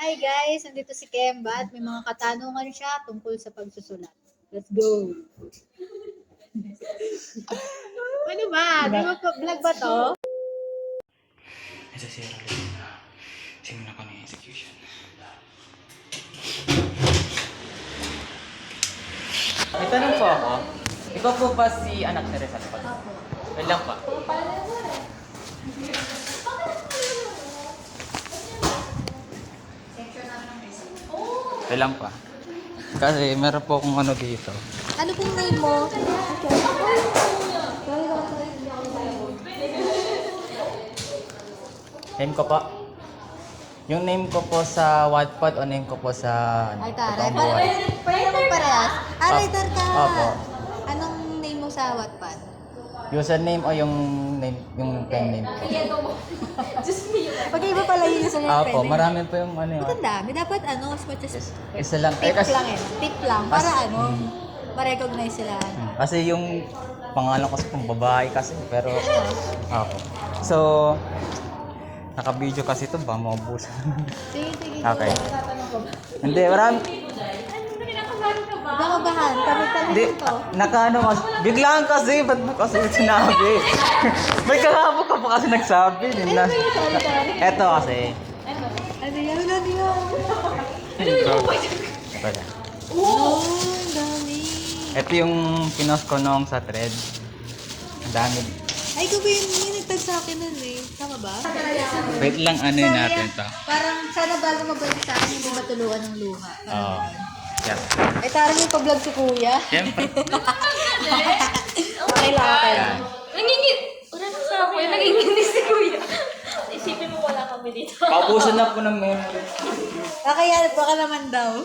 Hi guys, nandito si Kemba at may mga katanungan siya tungkol sa pagsusulat. Let's go! Ano ba? Di ba vlog ba to? Ito si Roland na simulan ko na yung execution. May tanong po ako. Ikaw po ba si anak ni Rizal po? Wait lang pa. Wait lang pa. Kasi meron po akong ano dito. Ano pong name mo? Name ko po. Yung name ko po sa Wattpad o name ko po sa Ay, taray. totoong buhay. Parehas. Writer ka. Opo. Anong name mo sa Wattpad? Username o yung name, yung pen name ko. Pag-iba pala yung username Opo, marami po yung ano yun. Ba't ang dami? Dapat as much as Isa lang. tip lang eh. Tip lang. Para ma-recognize sila. Kasi yung pangalan ko sa babae kasi, pero ako. So, naka-video kasi ito, ba maubusan. Sige. Okay. Tatanong ko ba? Hindi, marami. Nakabahan. Kami Hindi, talaga to. nakaano kasi. Biglaan kasi, ba't mo kasi sinabi? May kahapon ka pa kasi nagsabi. Eto kasi. Ano yan? Wala. Oh, ang dami. Ito yung pinost ko nung sa thread. Ang dami. Ay, ikaw ba yung nagtag sa akin nun eh? Tama ba? Wait lang, ano yun natin to. Parang sana bago mabalik sa akin, hindi matuluan ng luha. Oo. Yeah. Ay, tarang yung pa-vlog si kuya. Siyempre. Okay lang. Nangingit! Wala na sa ako. Nangingit si Kuya. Isipin mo wala kami dito. Paubusan na po ng memory. Kaya baka naman daw.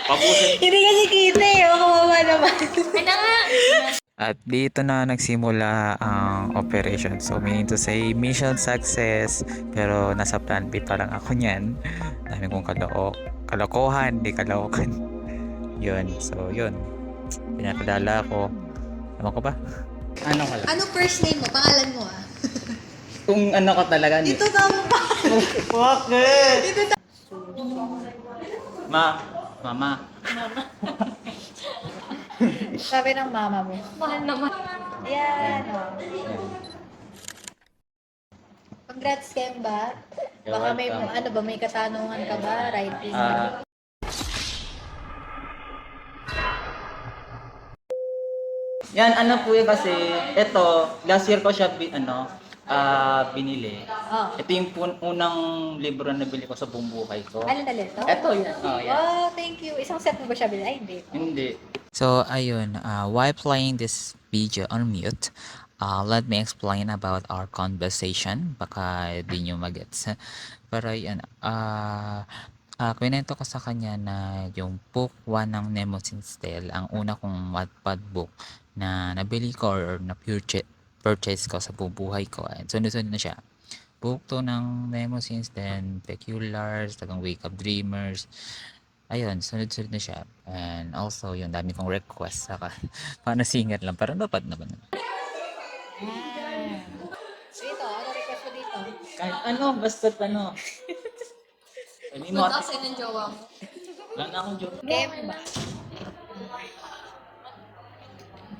Paubusan. Hindi kasi kita eh. O, kawawa naman. Ay na nga! At dito na nagsimula ang operation. So meaning to say, mission success. Pero nasa plan B pa lang ako niyan. Dami kong kalokohan, di kalokohan. Yun. So yun. Pinakadala ko. Ewan ko ba? Ano ka lang? Ano first name mo? Pangalan mo ah. Kung ano ka talaga. Ito tama pa. Bakit? Mama. Sabi ng mama mo. Mahal naman. Yan. Congrats, Kemba. Baka may ano ba, may katanungan ka ba? Writing? Yan, ano po yun kasi, ito, last year ko siya binili. Oh. Ito yung unang libro na nabili ko sa buong buhay ko. Ano na ito? Ito yun. Oh, yeah. Wow, thank you. Isang set mo ba siya bilhin? Ay, hindi. Hindi. So ayun, while playing this video on mute, let me explain about our conversation. Baka di nyo magets. Pero yun, kwento ko sa kanya na yung book 1 ng Nemosin's Tale, ang una kong Wattpad book na nabili ko or na purchase ko sa bubuhay ko. And sunod-sunod na siya. Book 2 ng Nemosin's, then Peculars, tagang Wake Up Dreamers. Ayun, sunod-sunod na siya. And also, yun, dami kong request. Saka, paano singer lang. Pero dapat naman. Dito, ano request mo dito? Kahit ano, basta ano. Hindi mo Punta kasi ng jowa mo. Wala na akong joke. Kemba.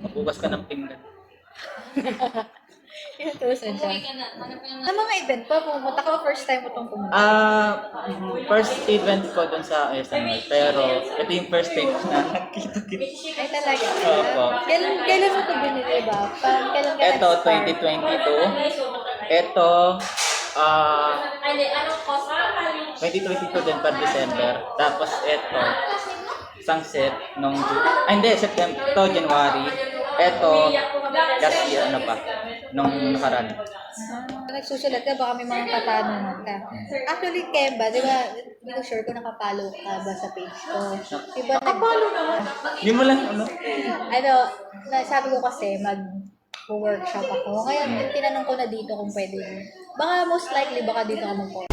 Mabukas ka ng pinggan. Inutusan siya. Umuwi ka na. Hanap ka na. Sa mga event pa, pumunta ka, first time mo itong pumunta. First event ko dun sa SML. Pero, ito yung first time na nakita-kita. Ay, talaga. Opo. Kailan mo ito binili ba? Kailan ka Ito, nag-start? 2022. Ito, Ay, anong cost? 2022 din pa December. Tapos ito, isang set nung hindi, September. Ito, January. Ito, last year, ano pa, nung nakaraan. Nagsusulat ka, baka may mga katanungan ka. Actually, Kemba, di ba, hindi ko sure kung nakapalo ka ba sa page ko. Diba, nakapalo naman. Hindi mo lang, ano? Sabi ko kasi, mag-workshop ako. Ngayon, tinanong ko na dito kung pwede. Baka most likely, baka dito ka mag-work.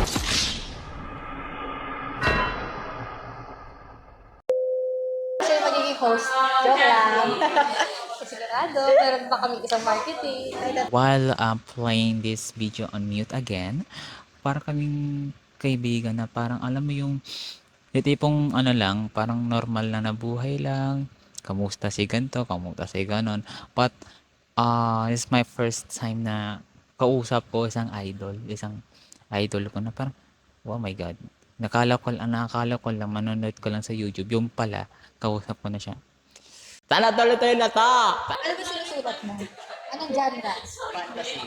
Kasi magiging host. Joke lang. Sigurado, meron pa kami isang marketing. While playing this video on mute again, para kaming kaibigan na parang alam mo yung tipong ano lang, parang normal lang na buhay lang. Kamusta si ganto, kamusta si ganon. But it's my first time na kausap ko isang idol ko na parang, oh my God. Nakala ko lang, manonood ko lang sa YouTube. Yung pala, kausap ko na siya. Tala tayo na to! Ano ba sinusulat mo? Anong genre? Fantasy.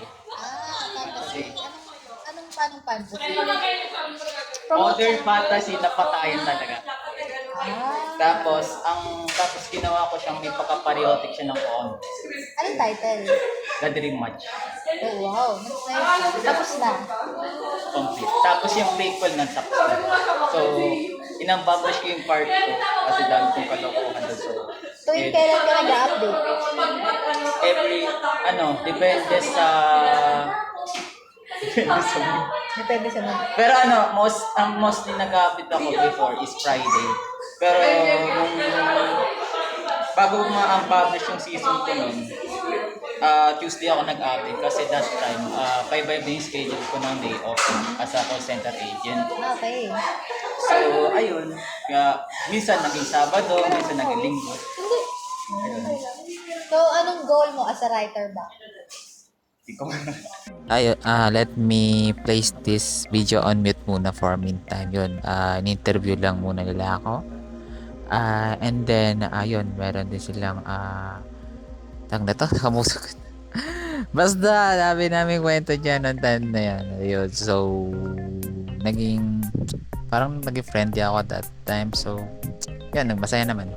Fantasy. Anong fantasy? Modern fantasy na patayan talaga. Tapos ginawa ko siyang may pagka-patriotic siya ng comics. Anong title? The Dream Match. Oh, wow. Nice. Tapos na. Complete. Tapos yung prequel ng tapos na. So, inang-publish ko yung part 2 kasi dami kong kalokohan doon. So, Tuwing kailan ka nag-update? depende sa Depende sa mga. Pero mostly nag-update ako before is Friday. Pero bago ma-publish yung season ko nun, Tuesday ako nag-update kasi that time, 5 yung schedule ko ng day off as a call center agent. Okay. So, ayun. Kaya, minsan naging Sabado, minsan naging Linggo. Ayun. So, anong goal mo as a writer ba? Hindi ko Let me place this video on mute muna for meantime. Yun, in-interview lang muna nila ako. And then, ayun, meron din silang, tang na to, kamusok. Basta, dami namin kwento dyan noong time na yan. Ayun, so, parang naging friendly ako that time. So, yan, nagmasaya naman.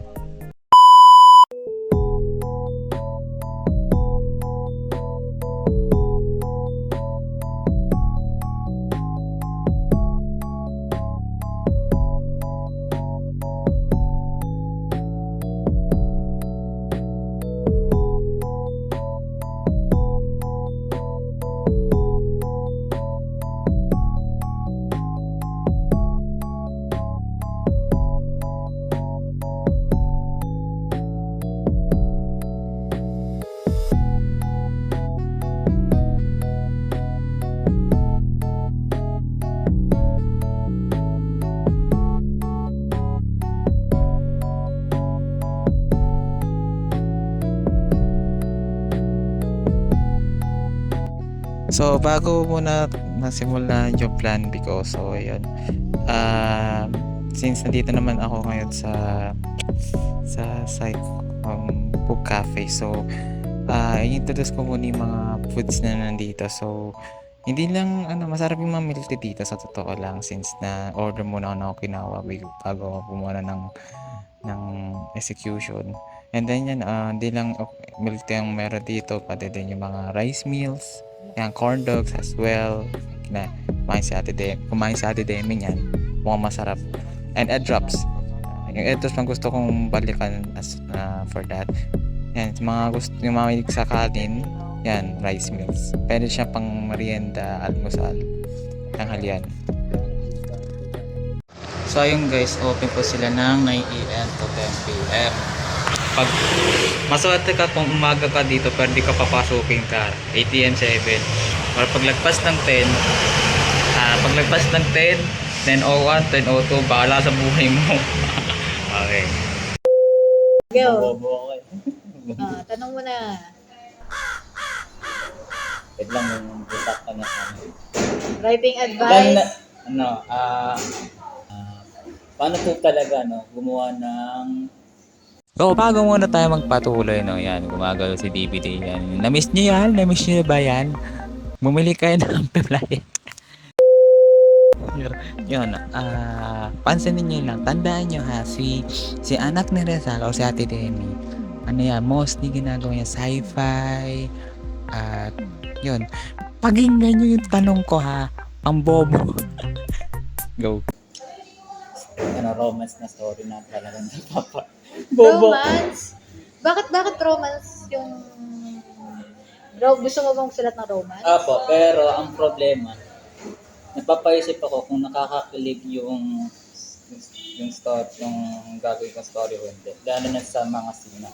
So, bago muna nasimulan yung plan B ko, so, ayun. Since nandito naman ako ngayon sa Book Cafe, so, i-introduce ko muna yung mga foods na nandito. So, hindi lang, masarap yung mga milk tea dito sa totoo lang since na order muna ako ng Okinawa bago ako pumuna ng execution. And then yan, hindi lang milk tea ang meron dito, pati din yung mga rice meals, yung corn dogs as well. Kumain si Ate Demi yan, mukhang masarap. And egg drops. Yung egg drops lang gusto kong balikan for that. Yan, yung mga hilig sa kanin, yan, rice meals. Pwede siya pang merienda, almusal, tanghalian. So ayun guys, open po sila ng 9 AM to 10 PM. Pag maswerte ka kung umaga ka dito pero di ka papasukin ka 8 AM 7 or paglagpas ng 10 10:01 10:02 bahala sa buhay mo. Okay. Go. bobo ako Tanong mo na. Wait lang yung busak ka na Writing advice. paano po talaga gumawa ng So, bago muna tayo magpatuloy, yan, gumagalaw si DVD, yan. Na-miss nyo yan? Na-miss nyo ba yan? Bumili kayo ng Peplayet. Yun, pansinin nyo lang, tandaan nyo ha, si anak ni Rizal o si Ate Demi, mostly ginagawa niya sci-fi, at yun, pakinggan nyo yung tanong ko ha, ang bobo. Go. romance na story na talagang bobo. Romance? Bakit romance yung... Gusto mo bang sulat ng romance? Apo, pero ang problema, napapaisip ako kung nakakakilig yung story, yung gagawin kong story o hindi. Lalo na sa mga scene na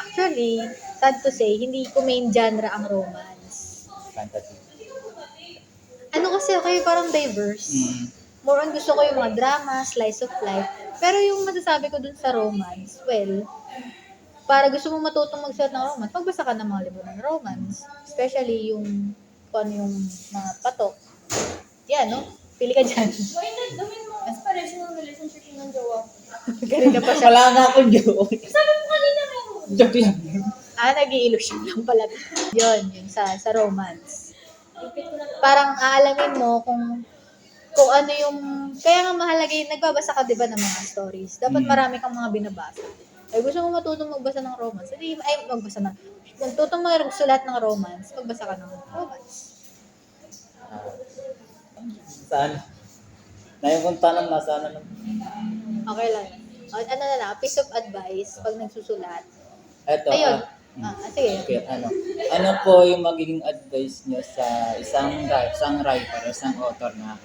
Actually, sad to say, hindi ko main genre ang romance. fantasy. Ano Ano kasi ako parang diverse. More on gusto ko yung mga drama, slice of life. Pero yung masasabi ko dun sa romance, well, para gusto mo matutong magsulat ng romance, magbasa ka ng mga libro ng romance. Especially yung kung ano yung mga patok. Yan, no? Pili ka dyan. Why not gawin mo inspirational relationship ng jowa ko? Kanina pa siya. Wala nga akong joke. Sabi mo kanina meron. Joke lang. Nag-i-illusion lang pala. Yun sa romance. Parang aalamin mo kung ano yung, kaya nga mahalaga yung, nagbabasa ka diba ng mga stories. Dapat marami kang mga binabasa. Ay gusto mo matutong magbasa ng romance, matutong magsulat ng romance, magbasa ka ng romance. Saan? Na yung tanong na sana lang. Okay lang. Ano na lang, piece of advice pag nagsusulat. Eto, Ayun. Sige. okay, ano po yung magiging advice niyo sa isang writer, isang author na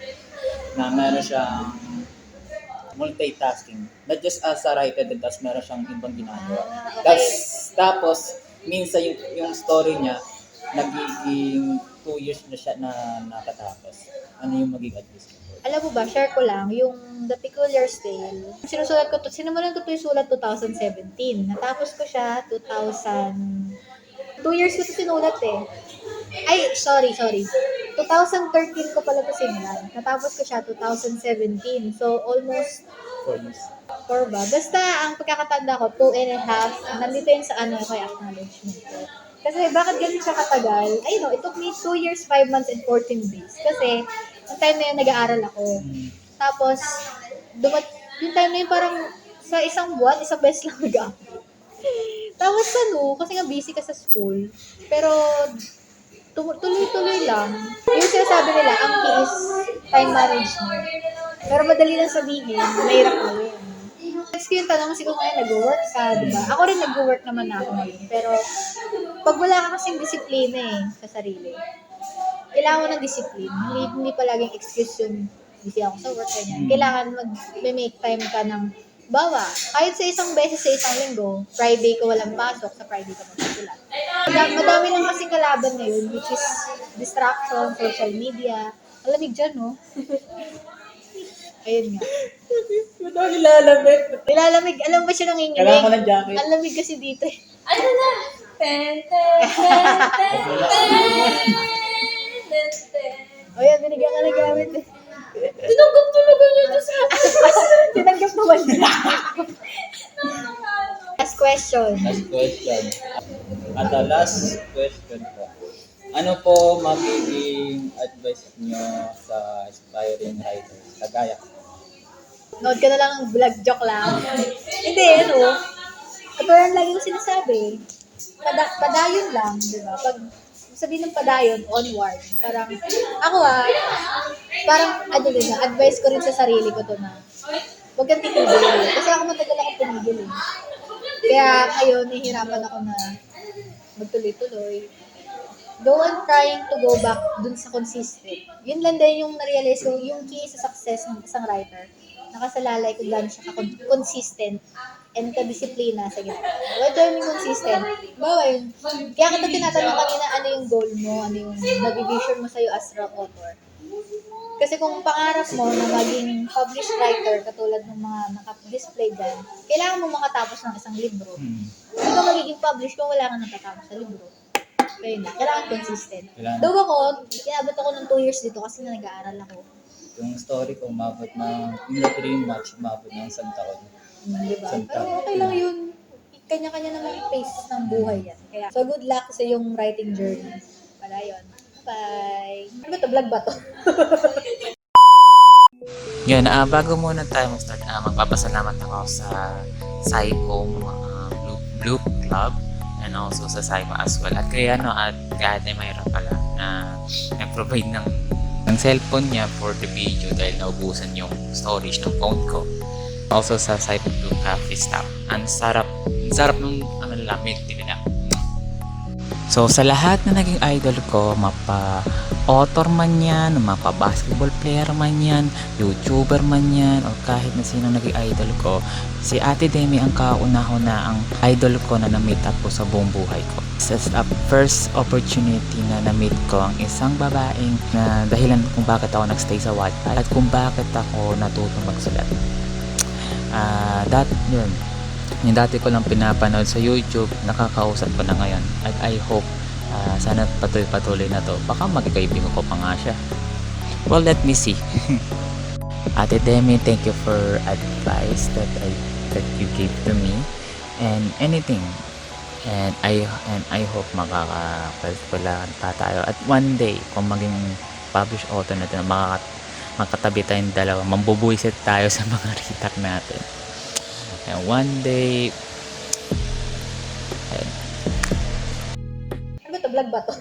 meron siyang multitasking. Not just as a writer, din tapos meron siyang ibang ginagawa. Okay. Tapos minsan yung story niya, nagiging 2 years na siya na nakatapos. Ano yung magiging advice niyo? Alam mo ba, share ko lang, yung The Peculiar Tale. Sinimulan ko to yung sulat 2017. Natapos ko siya 2 years ko to sinulat eh. Ay, sorry. 2013 ko pala to sinulat. Natapos ko siya 2017. So, almost 4 years. 4 ba? Basta, ang pagkakatanda ko, 2.5. Nandito yun sa kay acknowledgement ko. Kasi bakit ganun siya katagal? I know, it took me 2 years, 5 months, and 14 days. Kasi, yung time na yun, nag-aaral ako. Tapos, yung time na yun, parang sa isang buwan, isang beses lang nag-aaral. Tapos kasi nga busy ka sa school. Pero, tuloy-tuloy lang. Yung sinasabi nila, ang key is time management. Pero madali lang sabihin, mahirap gawin. Next ko yung tanong, siguro ngayon nag-work ka, diba? Ako rin nag-work naman na ako ngayon. Pero, pag wala ka kasing disiplina sa sarili, kailangan mo ng discipline. Hindi palaging excuse yung busy ako sa work, ganyan. Kailangan mag-make time ka ng bawa. Kahit sa isang beses sa isang linggo, Friday ko walang pasok, sa Friday ka magsusulat. Madami lang kasing kalaban ngayon, which is distraction, social media. Malamig dyan, no? Ayun nga. Ito nilalamig. Nilalamig. Alam ba siya nanginginig? Kailangan ko ng jacket. Ang lamig kasi dito eh. Ano na? Ten, ten, ten, ten, ten, ten. O yan, binigyan ka na gamit eh. Tinanggap talaga niya ito sa Tinanggap naman niya. Last question. Last question. At the last question po. Ano po magiging advice niyo sa aspiring writers? Kagaya ko. Nood ka na lang ng vlog, joke lang. Hindi, ito yung lagi ko sinasabi. Padayon lang, di ba? Pag sabihin ng padayon, onward. Parang, ako parang, advice ko rin sa sarili ko to na, huwag kang titigil. Kasi ako matagal ako tumigil eh. Kaya ngayon, nahihirapan ako na magtuloy-tuloy. Go on trying to go back dun sa consistent. Yun lang din yung na-realize ko, yung key sa success ng isang writer. Nakasalalay kung gano'n siya consistent and kadisiplina sa ginagawa. Whether yung consistent, bawa yun. Kaya kita tinatanong kanina ano yung goal mo, ano yung nag-vision mo sa'yo as a author. Kasi kung pangarap mo na maging published writer katulad ng mga naka-display dyan, kailangan mo makatapos ng isang libro. Hindi ka magiging published kung wala kang natatapos sa libro. Kaya na, kailangan consistent. Though ako, inabot ako ng 2 years dito kasi na nag-aaral ako. Yung story ko, umabot na, in the dream match, umabot ng 1 taon. Diba? Isang Pero taon. okay lang yun. Kanya-kanya naman yung pace ng buhay yan. Kaya, so good luck sa yung writing journey. Para yun. Bye! Ano ba to? Vlog ba to? Yun, bago muna tayo mag-start, magpapasalamat ako sa Psycho Blue Club and also sa Psycho as well. At kaya at Ate Mayra pala na nag-provide ng cellphone niya for the video dahil naubusan yung storage ng phone ko. Also sa Psycho Blue Coffee Stop. Ang sarap ng milk din nila. So sa lahat na naging idol ko, mapa-author man yan, mapa-basketball player man yan, YouTuber man yan, o kahit na sino naging idol ko, si Ate Demi ang kauna-una ang idol ko na na-meet up ko sa buong buhay ko. Sa first opportunity na na-meet ko ang isang babaeng na dahilan kung bakit ako nagstay sa Wattpad at kung bakit ako natutong magsulat. Yun. Yung dati ko lang pinapanood sa YouTube, nakakausap ko na ngayon. At I hope sana patuloy na to. Baka magkaibigan ko pa nga siya. Well, let me see. Ate Demi, thank you for advice that you gave to me and anything. And I hope makakapagpulaan pa tayo. At one day, kung maging published author natin, makatabi tayong dalawa, mambubuisit tayo sa mga reader natin. And one day, Ano ba to? Vlog ba to?